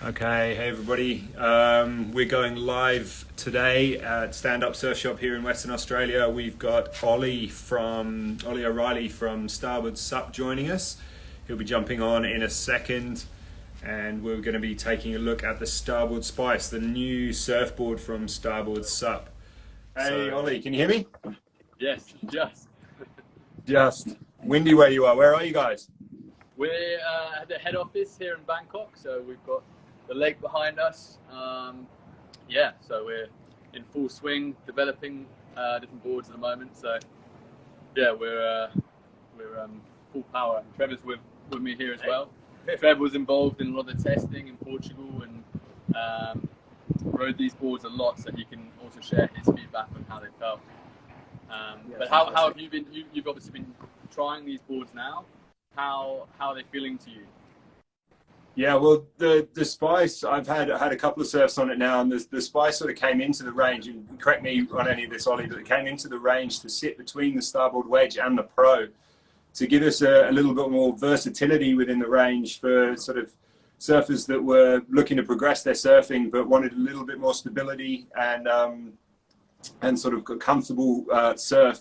Okay, hey everybody. We're going live today at Stand Up Surf Shop here in Western Australia. We've got Ollie O'Reilly from Starboard SUP joining us. He'll be jumping on in a second, and we're going to be taking a look at the Starboard Spice, the new surfboard from Starboard SUP. Hey Ollie, can you hear me? Yes, Just windy where you are. Where are you guys? We're at the head office here in Bangkok, so we've got the lake behind us. So we're in full swing, developing different boards at the moment. So yeah, we're full power. Trevor's with me here as well. Trevor was involved in a lot of the testing in Portugal and rode these boards a lot, so he can also share his feedback on how they felt. But how have you been? You've obviously been trying these boards now. How are they feeling to you? Yeah, well, the Spice, I've had a couple of surfs on it now, and the Spice sort of came into the range, and correct me on any of this, Ollie, but it came into the range to sit between the Starboard Wedge and the Pro to give us a little bit more versatility within the range for sort of surfers that were looking to progress their surfing but wanted a little bit more stability and sort of comfortable surf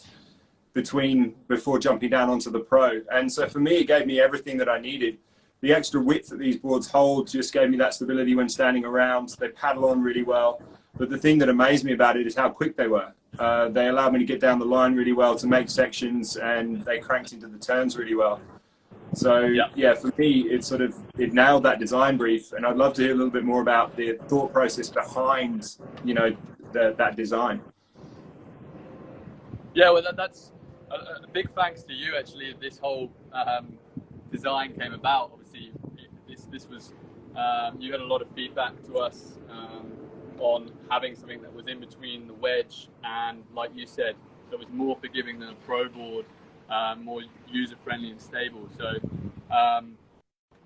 before jumping down onto the Pro. And so for me, it gave me everything that I needed. The extra width that these boards hold just gave me that stability when standing around. They paddle on really well. But the thing that amazed me about it is how quick they were. They allowed me to get down the line really well to make sections, and they cranked into the turns really well. So yeah, for me, it nailed that design brief. And I'd love to hear a little bit more about the thought process behind, that design. Yeah, well, that's a big thanks to you, actually. This whole design came about. Obviously, this was you had a lot of feedback to us on having something that was in between the wedge and, like you said, that was more forgiving than a Pro board, more user friendly and stable. So,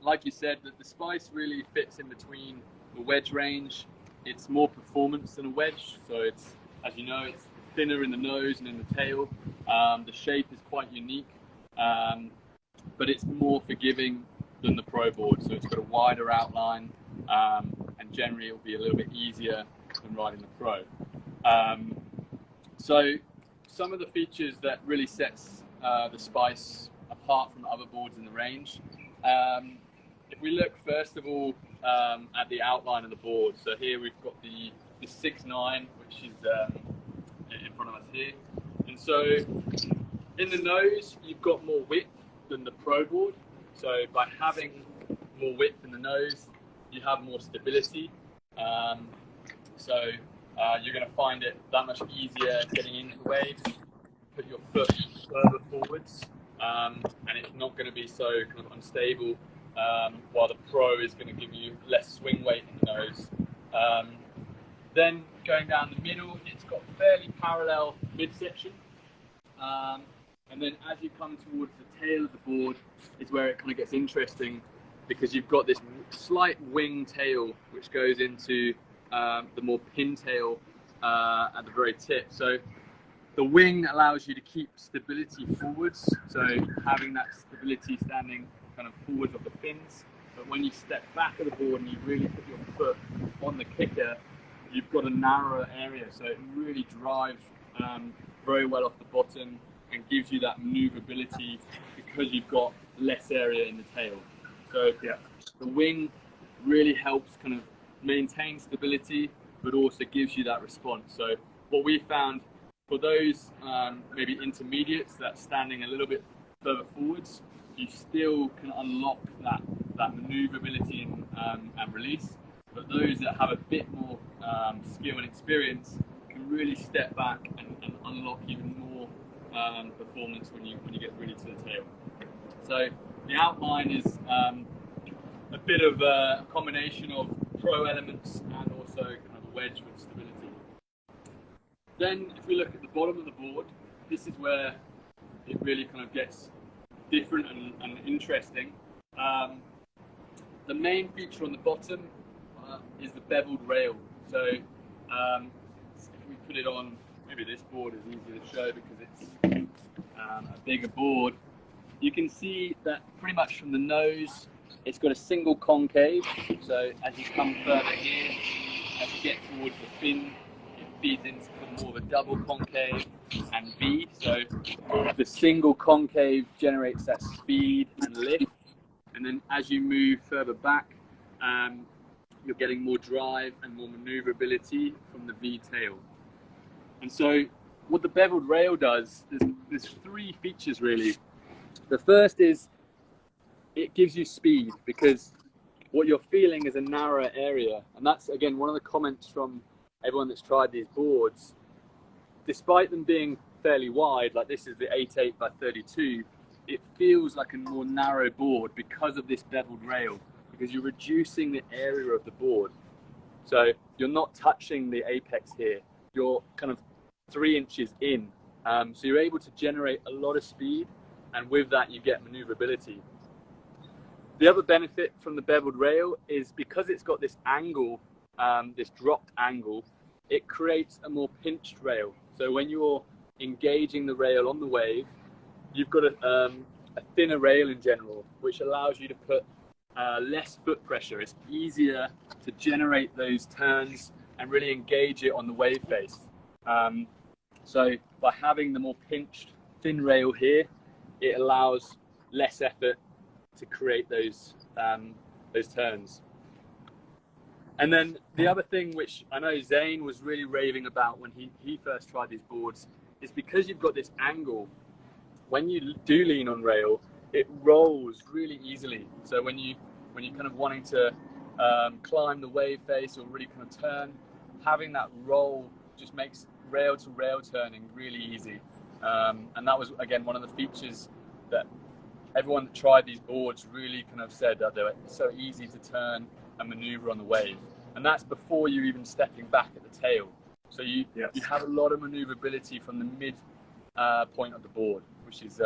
like you said, that the Spice really fits in between the wedge range. It's more performance than a wedge, so it's, as you know, it's thinner in the nose and in the tail. The shape is quite unique, but it's more forgiving than the Pro board. So it's got a wider outline, and generally it'll be a little bit easier than riding the Pro. So some of the features that really sets the Spice apart from other boards in the range. If we look first of all at the outline of the board, so here we've got the 6.9, which is in front of us here. And so in the nose, you've got more width than the Pro board. So by having more width in the nose, you have more stability. You're going to find it that much easier getting into waves. Put your foot further forwards, and it's not going to be so kind of unstable, while the Pro is going to give you less swing weight in the nose. Then going down the middle, it's got fairly parallel midsection. And then as you come towards the tail of the board is where it kind of gets interesting, because you've got this slight wing tail which goes into the more pintail at the very tip. So the wing allows you to keep stability forwards, so having that stability standing kind of forwards of the fins. But when you step back of the board and you really put your foot on the kicker, you've got a narrower area, so it really drives very well off the bottom and gives you that maneuverability because you've got less area in the tail. So the wing really helps kind of maintain stability, but also gives you that response. So what we found for those maybe intermediates that's standing a little bit further forwards, you still can unlock that maneuverability and release. But those that have a bit more skill and experience can really step back and unlock even more performance when you get really to the tail. So the outline is a bit of a combination of Pro elements and also kind of a wedge with stability. Then if we look at the bottom of the board, this is where it really kind of gets different and interesting. The main feature on the bottom is the beveled rail. So if we put it on, maybe this board is easier to show because it's a bigger board. You can see that pretty much from the nose It's got a single concave, so as you come further here, as you get towards the fin, it feeds into more of a double concave and V. So the single concave generates that speed and lift, and then as you move further back, you're getting more drive and more maneuverability from the V tail. And so what the beveled rail does, there's three features really. The first is it gives you speed, because what you're feeling is a narrower area. And that's, again, one of the comments from everyone that's tried these boards. Despite them being fairly wide, like this is the 88 by 32, it feels like a more narrow board because of this beveled rail, because you're reducing the area of the board. So you're not touching the apex here. You're kind of 3 inches in. So you're able to generate a lot of speed, and with that you get maneuverability. The other benefit from the beveled rail is because it's got this angle, this dropped angle, it creates a more pinched rail. So when you're engaging the rail on the wave, you've got a thinner rail in general, which allows you to put less foot pressure. It's easier to generate those turns and really engage it on the wave face. So by having the more pinched thin rail here, it allows less effort to create those turns. And then the other thing, which I know Zane was really raving about when he first tried these boards, is because you've got this angle, when you do lean on rail, it rolls really easily. So when you're kind of wanting to climb the wave face or really kind of turn, having that roll just makes rail to rail turning really easy. And that was, again, one of the features that everyone that tried these boards really kind of said that they were so easy to turn and maneuver on the wave. And that's before you're even stepping back at the tail. So you have a lot of maneuverability from the mid point of the board, which is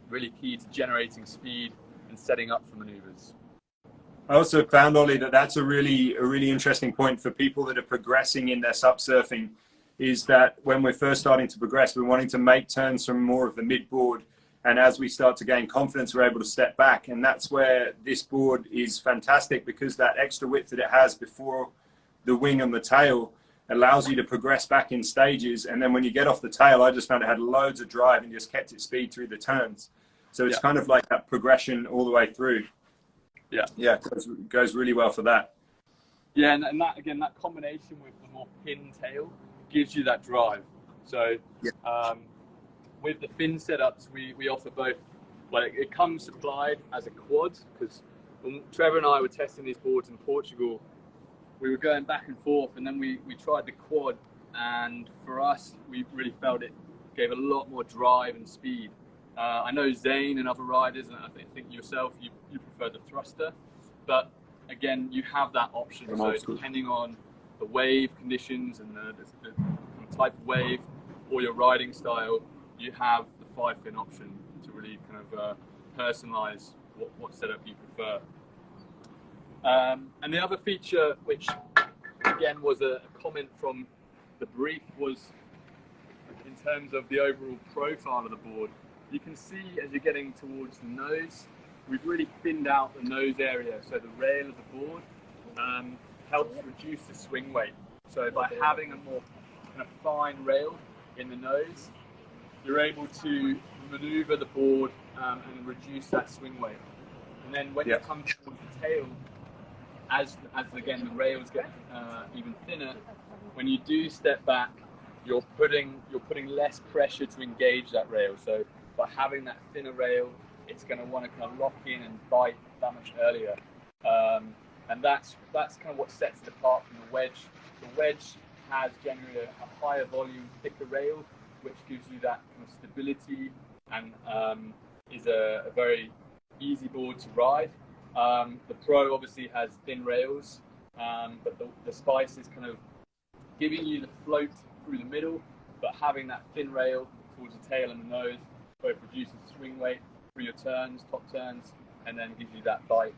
really key to generating speed and setting up for maneuvers. I also found, Ollie, that that's a really interesting point for people that are progressing in their SUP surfing, is that when we're first starting to progress, we're wanting to make turns from more of the mid board. And as we start to gain confidence, we're able to step back. And that's where this board is fantastic, because that extra width that it has before the wing and the tail allows you to progress back in stages. And then when you get off the tail, I just found it had loads of drive and just kept its speed through the turns. So it's kind of like that progression all the way through. Yeah, it goes really well for that. Yeah, and that, again, that combination with the more pin tail gives you that drive. So with the fin setups, we offer both. Well, it comes supplied as a quad, because when Trevor and I were testing these boards in Portugal, we were going back and forth, and then we tried the quad, and for us, we really felt it gave a lot more drive and speed. I know Zane and other riders, and I think yourself, you prefer the thruster, but again, you have that option. So depending on the wave conditions and the type of wave or your riding style, you have the 5-fin option to really kind of personalize what setup you prefer. And the other feature, which again was a comment from the brief, was in terms of the overall profile of the board. You can see as you're getting towards the nose, we've really thinned out the nose area, so the rail of the board helps reduce the swing weight. So by having a more kind of fine rail in the nose, you're able to maneuver the board and reduce that swing weight. And then when you come towards the tail, as again the rails get even thinner, when you do step back, you're putting less pressure to engage that rail. So by having that thinner rail, it's going to want to kind of lock in and bite that much earlier. And that's kind of what sets it apart from the wedge. The wedge has generally a higher volume, thicker rail, which gives you that kind of stability and is a very easy board to ride. The Pro obviously has thin rails, but the Spice is kind of giving you the float through the middle, but having that thin rail towards the tail and the nose both reduces swing weight through your turns, top turns, and then gives you that bite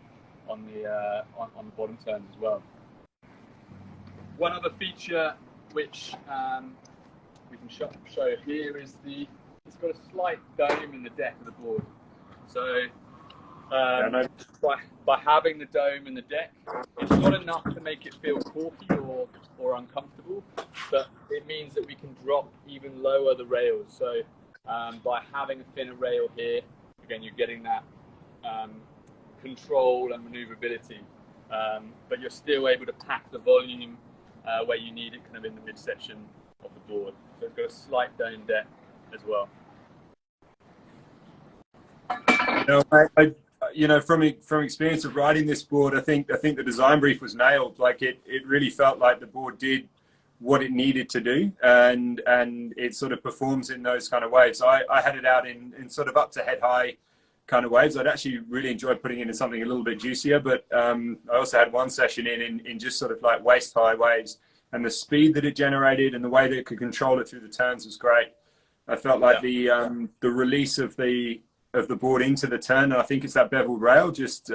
on the bottom turns as well. One other feature which we can show here is it's got a slight dome in the deck of the board. So Yeah, no. By having the dome in the deck, it's not enough to make it feel corky or uncomfortable, but it means that we can drop even lower the rails. So by having a thinner rail here, again, you're getting that control and maneuverability, but you're still able to pack the volume where you need it, kind of in the midsection of the board. So it's got a slight dome deck as well. From experience of riding this board, I think the design brief was nailed. Like it really felt like the board did what it needed to do, and it sort of performs in those kind of waves. I had it out in sort of up to head high kind of waves. I'd actually really enjoyed putting it in something a little bit juicier, but I also had one session in just sort of like waist high waves, and the speed that it generated and the way that it could control it through the turns was great. I felt like the release of the board into the turn, and I think it's that beveled rail, just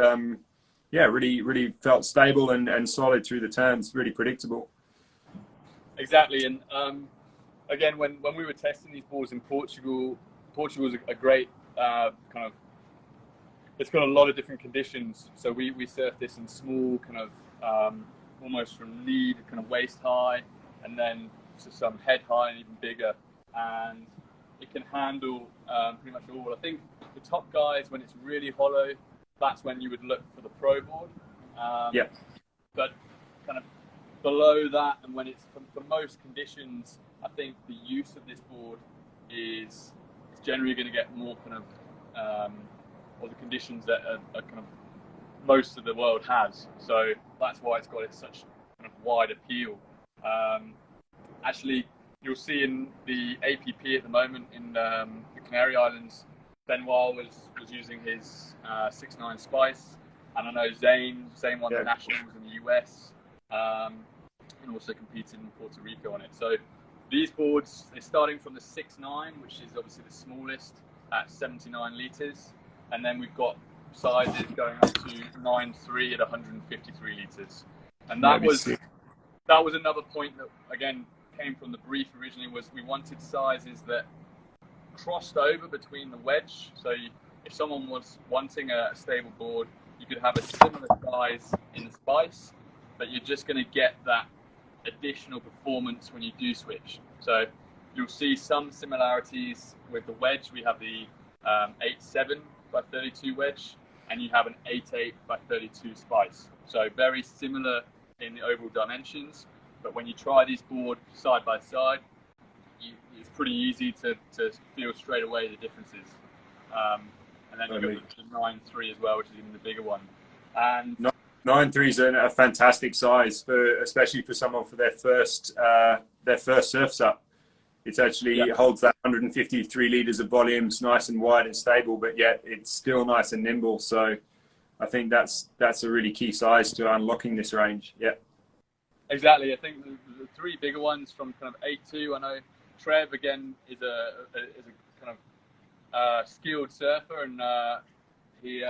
really felt stable and solid through the turns, really predictable. Exactly, and again, when we were testing these boards in Portugal is a great kind of, it's got a lot of different conditions. So we surfed this in small kind of almost from lead kind of waist high, and then to some head high and even bigger, and it can handle pretty much all. I think the top guys, when it's really hollow, that's when you would look for the Pro board. But kind of below that, and when it's for most conditions, I think the use of this board is generally going to get more kind of or the conditions that are kind of most of the world has. So that's why it's got such kind of wide appeal. Actually, you'll see in the APP at the moment in the Canary Islands, Benoit was using his 6.9 Spice, and I know Zane won the Nationals in the US, and also competed in Puerto Rico on it. So these boards, they're starting from the 6.9, which is obviously the smallest at 79 litres, and then we've got sizes going up to 9.3 at 153 litres. And that was another point that, again, came from the brief originally, was we wanted sizes that crossed over between the wedge. So if someone was wanting a stable board, you could have a similar size in the Spice, but you're just going to get that additional performance when you do switch. So you'll see some similarities with the wedge. We have the 8.7 by 32 wedge, and you have an 8.8 by 32 Spice. So very similar in the overall dimensions, but when you try these boards side by side, it's pretty easy to feel straight away the differences. And then you've got the 9.3 as well, which is even the bigger one. And 9.3 is a fantastic size, especially for someone for their first surf SUP. It actually holds that 153 litres of volume. It's nice and wide and stable, but yet it's still nice and nimble. So I think that's a really key size to unlocking this range. Yeah. Exactly. I think the three bigger ones from kind of 8.2. I know Trev again is a kind of skilled surfer, and he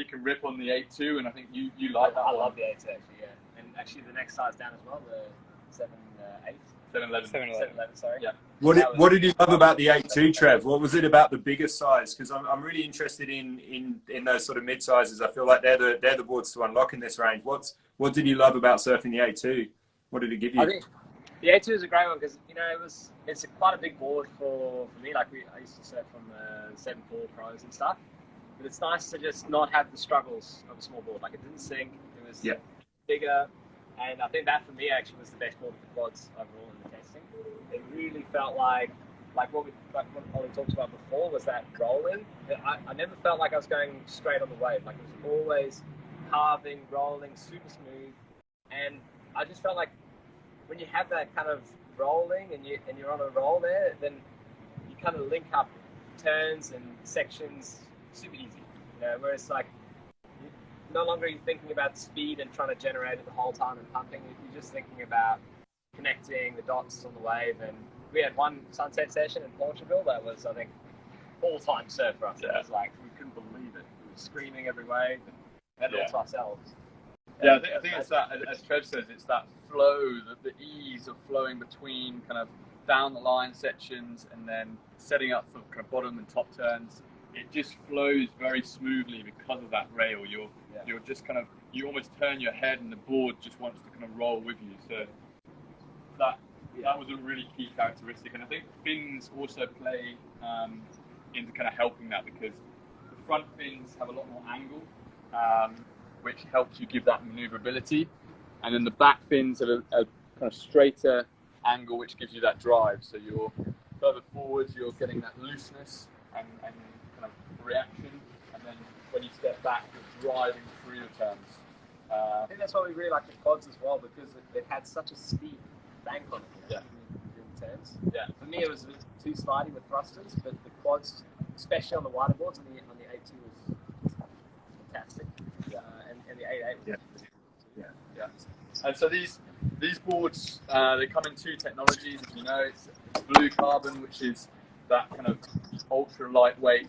can rip on the 8.2, and I think you like that. I love the 8.2 actually, yeah. And actually the next size down as well, the 7.8. 7.11, sorry. Yeah. What did you love about the 8.2, Trev? What was it about the bigger size? Because I'm really interested in those sort of mid sizes. I feel like they're the boards to unlock in this range. What did you love about surfing the 8.2? What did it give you? I think the 8.2 is a great one because it's quite a big board for me. Like I used to surf from the 7.4 pros and stuff, but it's nice to just not have the struggles of a small board. Like it didn't sink. It was bigger. And I think that for me actually was the best board for quads overall in the testing. It really felt like what Ollie talked about before was that rolling. I never felt like I was going straight on the wave. Like it was always carving, rolling, super smooth. And I just felt like when you have that kind of rolling and you're on a roll there, then you kind of link up turns and sections super easy. Whereas like no longer are you thinking about speed and trying to generate it the whole time and pumping. You're just thinking about connecting the dots on the wave. And we had one sunset session in Portugal that was, I think, all-time surf for us. It was like, we couldn't believe it. We were screaming every wave and we had it all to ourselves. Yeah, I think it's that, as Trev says, it's that flow, the ease of flowing between kind of down the line sections and then setting up for kind of bottom and top turns. it just flows very smoothly because of that rail. You're just kind of, you almost turn your head and the board just wants to kind of roll with you. So that was a really key characteristic, and I think fins also play into kind of helping that, because the front fins have a lot more angle, which helps you give that maneuverability, and then the back fins have a kind of straighter angle, which gives you that drive. So you're further forwards, you're getting that looseness and kind of reaction, and then when you step back, you're driving through your turns. I think that's why we really like the quads as well, because it had such a steep bank on it. Yeah. In turns. Yeah. For me, it was a bit too slidey with thrusters, but the quads, especially on the wider boards, on the A2 was fantastic. Yeah. And the 8.8 was yeah. And so these boards, they come in two technologies, as you know. It's blue carbon, which is that kind of ultra lightweight,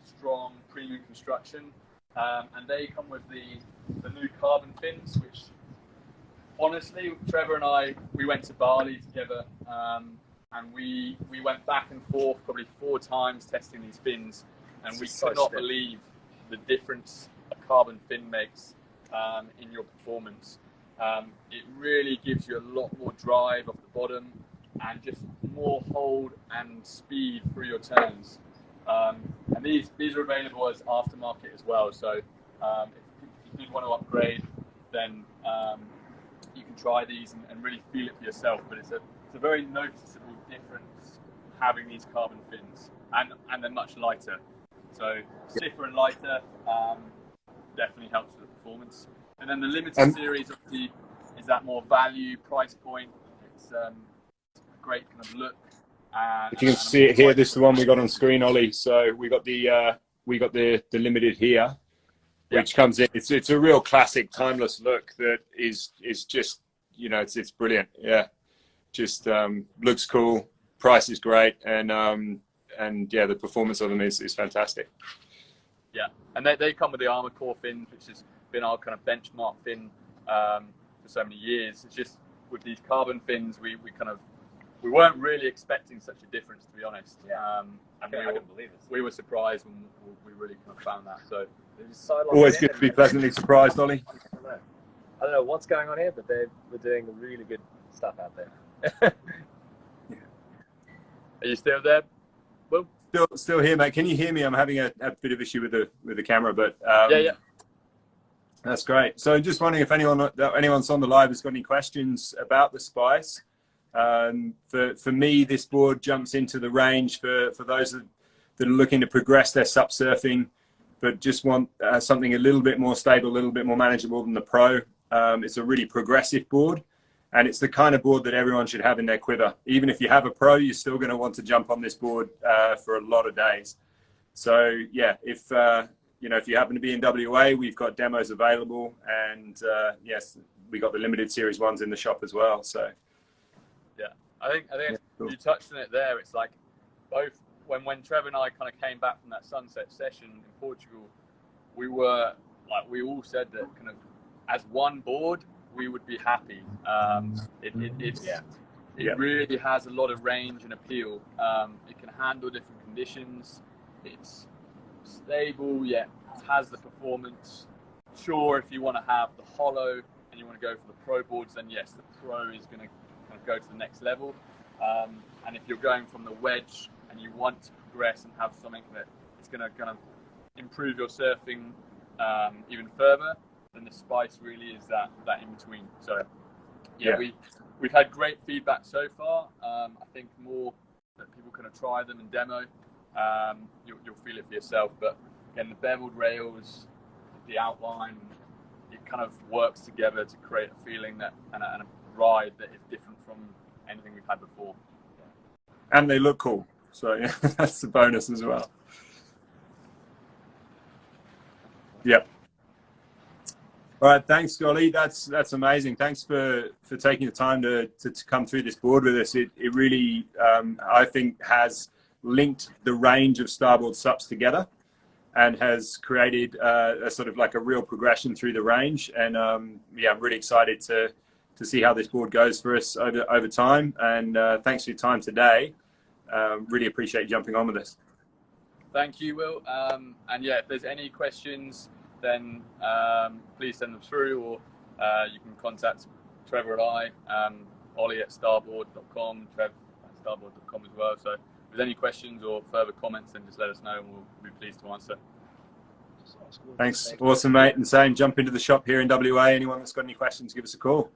strong premium construction, and they come with the new carbon fins, which honestly, Trevor and I, we went to Bali together, and we went back and forth probably 4 times testing these fins, and we could not believe the difference a carbon fin makes in your performance. It really gives you a lot more drive off the bottom and just more hold and speed through your turns. And these are available as aftermarket as well. So if you did want to upgrade, then you can try these and really feel it for yourself. But it's a very noticeable difference having these carbon fins, and they're much lighter. So stiffer and lighter definitely helps with the performance. And then the limited series obviously is that more value price point. It's a great kind of look. If you can see it here, this is the one we got on screen, Ollie. So we got the limited here, which comes in. It's a real classic, timeless look that is just, you know, it's brilliant. Yeah, just looks cool. Price is great, and yeah, the performance of them is fantastic. Yeah, and they come with the Armour Core fins, which has been our kind of benchmark fin for so many years. It's just with these carbon fins, we we weren't really expecting such a difference, to be honest. Yeah. And I couldn't believe it. we were surprised when we really kind of found that. So it was so long. Always good to be pleasantly surprised, Ollie. I don't know what's going on here, but we're doing really good stuff out there. Are you still there? Well, still here, mate. Can you hear me? I'm having a bit of issue with the camera, but yeah. That's great. So just wondering if anyone's on the live has got any questions about the Spice. For me, this board jumps into the range for those that are looking to progress their SUP surfing, but just want something a little bit more stable, a little bit more manageable than the Pro. It's a really progressive board, and it's the kind of board that everyone should have in their quiver. Even if you have a Pro, you're still going to want to jump on this board for a lot of days. So yeah, if you happen to be in WA, we've got demos available, and yes, we got the limited series ones in the shop as well. So yeah, I think cool. You touched on it there. It's like both when Trevor and I kind of came back from that sunset session in Portugal, we all said that kind of as one board we would be happy. It really has a lot of range and appeal. It can handle different conditions. It's stable, yet has the performance. Sure, if you want to have the hollow and you want to go for the Pro boards, then yes, the Pro is going to kind of go to the next level. And if you're going from the wedge and you want to progress and have something that is going to kind of improve your surfing even further, then the Spice really is that in between. So yeah. We've had great feedback so far. I think more that people kind of try them and demo. You'll feel it for yourself. But again, the beveled rails, the outline, it kind of works together to create a feeling that and a ride that is different from anything we've had before. And they look cool. So yeah, that's the bonus as well. Yep. All right, thanks, Ollie. That's amazing. Thanks for taking the time to come through this board with us. It really, I think, has linked the range of Starboard SUPs together and has created a sort of like a real progression through the range. And yeah, I'm really excited to see how this board goes for us over time. And thanks for your time today. Really appreciate you jumping on with us. Thank you, Will. And yeah, if there's any questions, then please send them through, or you can contact Trevor and I, Ollie at starboard.com, Trev at starboard.com as well. So if there's any questions or further comments, then just let us know and we'll be pleased to answer. Thanks. Awesome, mate. And same, jump into the shop here in WA. Anyone that's got any questions, give us a call.